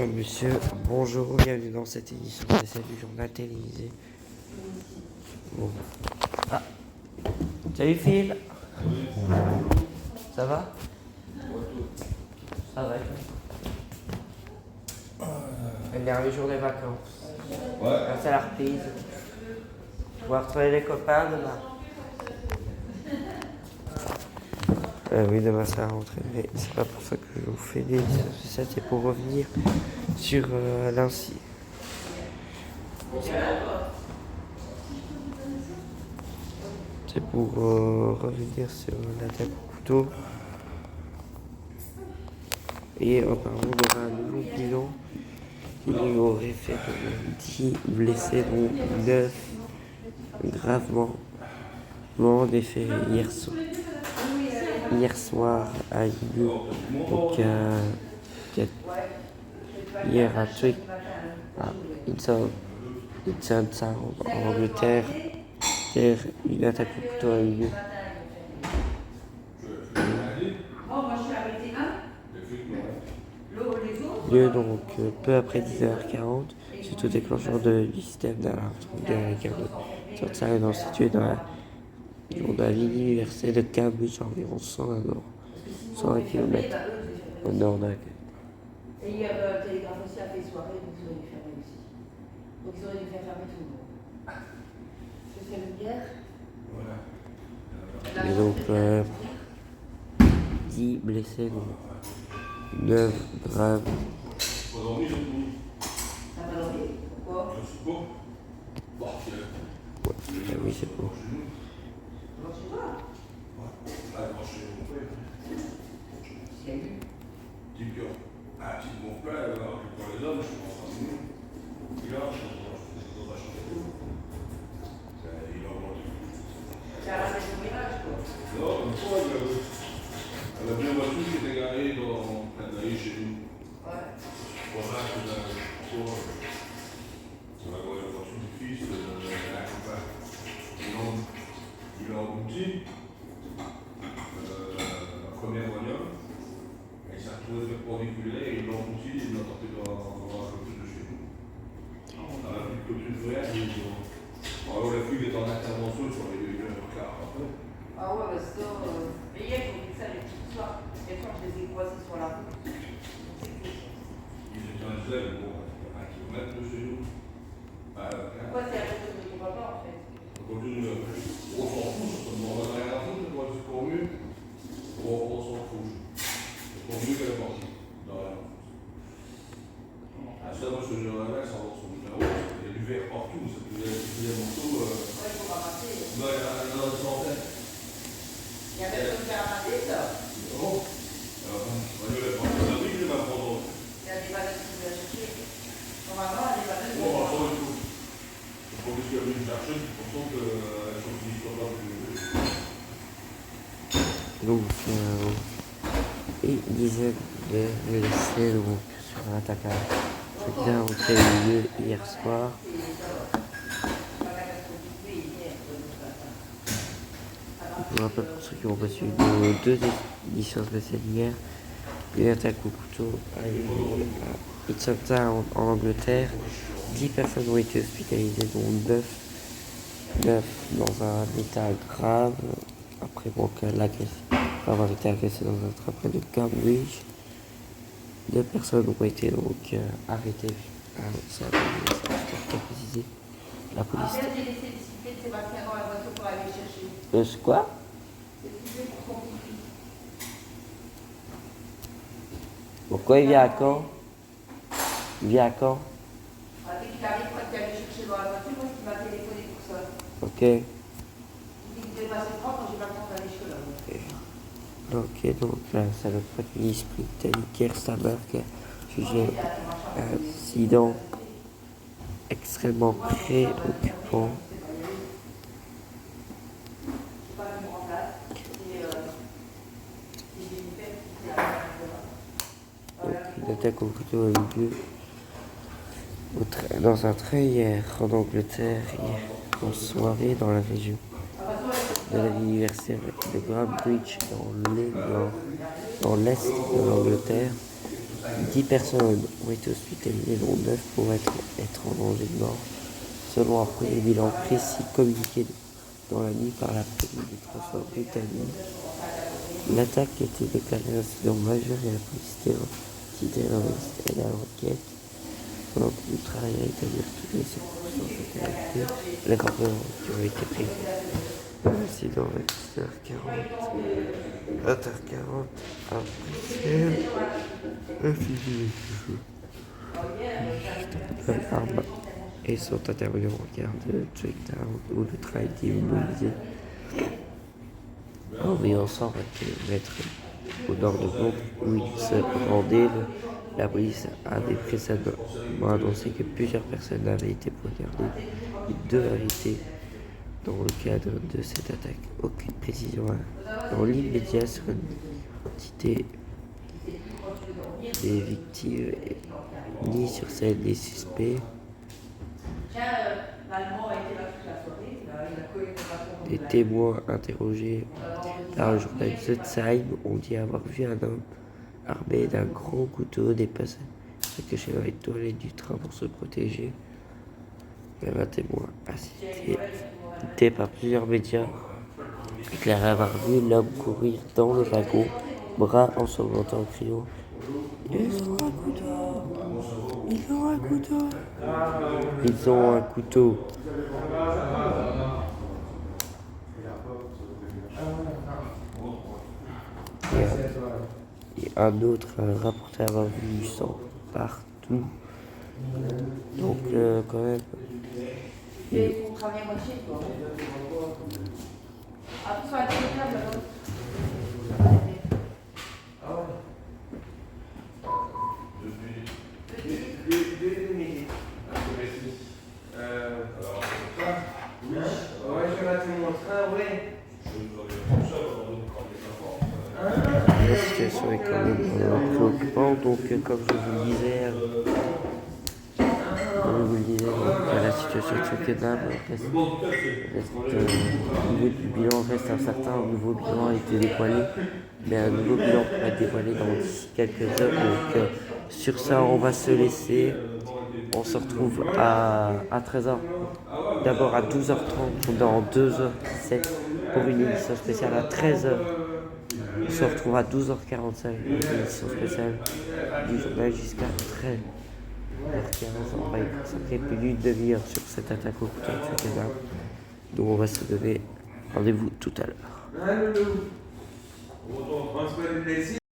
Monsieur, bonjour, bienvenue dans cette édition spéciale du journal télévisé. Bon. Ah. Salut Phil. Ça va? Ça va. Le dernier jour des vacances. Ouais. C'est la reprise. Je vais retrouver les copains demain. Oui, demain c'est la rentrée, mais c'est pas pour ça que je vous fais des ça, c'est pour revenir sur l'Incy. C'est pour revenir sur l'attaque au couteau. Et apparemment, on aura un nouveau bilan. Il y aurait fait 10 blessés, dont 9 gravement morts des faits hier soir à Lille. Donc, hier à Twickenham, en Angleterre, une attaque au couteau a eu lieu donc peu après 10h40, suite au déclenchement du système d'alarme américain de Southside situé dans la ligne universelle de Cambridge, à environ 120 km au nord de la côte. Et hier, Télégraphe aussi a fait soirée, donc ils auraient dû fermer aussi. Donc ils auraient dû faire fermer tout le monde. C'est une guerre. Et donc 10 blessés, donc 9 graves. T'as pas dormi? Pourquoi? Ah oui, c'est beau. Devant chez toi? T'as ramené ton mirage, quoi. Non, une fois, elle a bien voiture qui était garée dans la grille chez nous. Ouais. Pour ça, on a la voiture du fils, la campagne. Il a abouti, la première bagnole, et il s'est retrouvé perpendiculaire, et il l'a abouti, il l'a porté dans la clôture de chez nous. Dans la petite clôture de verre, alors la fille est en intervention sur les 1h15 après. Ah ouais, parce que. Mais hier, j'ai vu ça les petites soirs. Et quand je les ai croisés sur la route, Ils étaient un zèle, bon, à 1 kilomètre de chez nous. pourquoi c'est à cause de ton papa en fait? On s'en fout, ça ne demande rien à foutre, moi c'est pour mieux. On s'en fout. C'est pour mieux qu'elle est partie. Ça, moi, ce numéro-là, ça va son numéro. Il y a du verre partout, c'est tous les morceaux. Ouais, il faut ramasser. Il y en a une centaine. Il y a personne qui a ramassé ça. Bon. Je vais prendre la brique, je vais m'en prendre. Il y a des bananes qui vont chercher. Normalement, il y a des bananes qui Bon, vont après, il faut. Il faut que je vienne chercher, c'est pour ça qu'elles sont finies comme ça. Donc, une dizaine de blessés donc, sur l'attaque à Twickenham qui a eu lieu hier soir. Je vous rappelle pour ceux qui ont reçu nos deux éditions spéciales hier, une attaque au couteau a eu lieu à Hitchcock en Angleterre. 10 personnes ont été hospitalisées, dont 9 dans un état grave, après avoir été agressé dans un train près de Cambridge. 2 personnes ont été donc arrêtées. Ça a précisé la police. Après, j'ai laissé discuter de Sébastien dans la voiture pour aller chercher. Quoi? C'est discuté pour son petit. Pourquoi il vient à Caen? Il vient à Caen? Dès qu'il arrive, quand il allait chercher dans la voiture, moi, il m'a téléphoné pour ça. Ok. Il dit qu'il devait passer 30 quand j'ai pas le temps d'aller chez là. Ok, donc ça notre premier esprit Keir Starmer qui a jugé un incident extrêmement préoccupant. Donc, une attaque au couteau a eu lieu dans un train hier en Angleterre, hier en soirée dans la région de la ville universitaire de Cambridge dans l'est de l'Angleterre. 10 personnes ont été hospitalisées, dont 9 pourraient être en danger de mort, selon un premier bilan précis communiqué dans la nuit par la préfecture du transport britannique. L'attaque a été déclarée un incident majeur et la police terroriste aide à l'enquête. Pendant que nous travaillons à établir toutes les circonstances interactives, les rapports qui ont été pris. L'incident à 10h40 à Bruxelles, l'arme et sont intervenus en gare de Checkdown où le train a été immobilisé. Environ 120 km au nord de Londres où il se rendait. La police avait précédemment annoncé que plusieurs personnes avaient été poignardées et 2 avaient été dans le cadre de cette attaque. Aucune précision dans l'immédiat sur l'identité des victimes ni sur celle des suspects. Des témoins interrogés par le journal The Times ont dit avoir vu un homme armé d'un grand couteau dépasser se cacher dans les toilettes du train pour se protéger. Même un témoin cité par plusieurs médias déclaré avoir vu l'homme courir dans le wagon, bras ensanglantés en criant « Ils ont un couteau! Ils ont un couteau! Ils ont un couteau !» Et un autre a rapporté avoir vu du sang partout. Donc quand même. La situation est quand même préoccupante, donc comme je vous le disais, la situation est soutenable. Le niveau du bilan reste incertain, un nouveau bilan a été dévoilé, mais un nouveau bilan pourrait être dévoilé dans quelques heures. Donc sur ça, on va se laisser. On se retrouve à 13h, d'abord à 12h30, dans 2h17 pour une émission spéciale à 13h. On se retrouve à 12h45 une émission spéciale du journal jusqu'à 13h15. On va y consacrer plus d'une demi-heure sur cette attaque au couteau, etc. Donc on va se donner rendez-vous tout à l'heure.